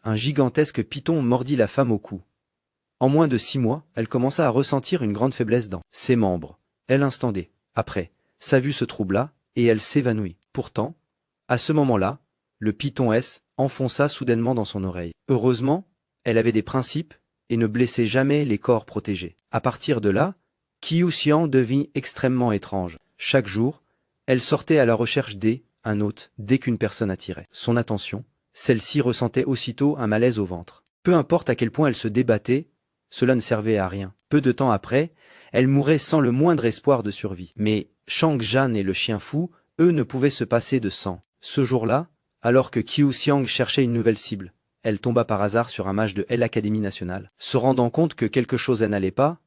un gigantesque python mordit la femme au cou. En moins de 6 mois, elle commença à ressentir une grande faiblesse dans ses membres. Elle instandait. Après, sa vue se troubla, et elle s'évanouit. Pourtant, à ce moment-là, le python S enfonça soudainement dans son oreille. Heureusement, elle avait des principes, et ne blessait jamais les corps protégés. À partir de là, Qiu Xiang devint extrêmement étrange. Chaque jour, elle sortait à la recherche un hôte, dès qu'une personne attirait son attention, celle-ci ressentait aussitôt un malaise au ventre. Peu importe à quel point elle se débattait, cela ne servait à rien. Peu de temps après, elle mourait sans le moindre espoir de survie. Mais Shang Zhan et le chien fou, eux, ne pouvaient se passer de sang. Ce jour-là, alors que Qiu Xiang cherchait une nouvelle cible, elle tomba par hasard sur un mage de l'Académie nationale. Se rendant compte que quelque chose n'allait pas,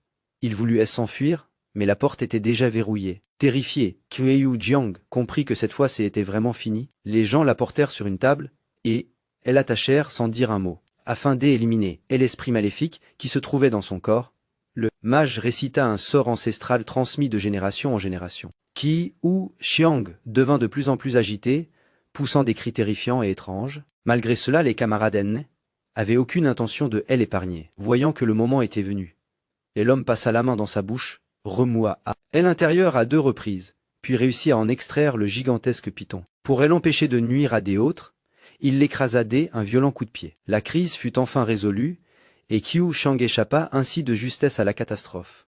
il voulut s'enfuir, mais la porte était déjà verrouillée. Terrifié, Qiu Jiang comprit que cette fois c'était vraiment fini. Les gens la portèrent sur une table, et l'attachèrent sans dire un mot, afin d'éliminer l'esprit maléfique qui se trouvait dans son corps. Le mage récita un sort ancestral transmis de génération en génération. Qiu Xiang devint de plus en plus agité, poussant des cris terrifiants et étranges. Malgré cela, les camarades avaient aucune intention de l'épargner. Voyant que le moment était venu, et l'homme passa la main dans sa bouche, remoua l'intérieur à 2 reprises, puis réussit à en extraire le gigantesque python. Pour l'empêcher de nuire à des autres, il l'écrasa un violent coup de pied. La crise fut enfin résolue, et Qiu Xiang échappa ainsi de justesse à la catastrophe.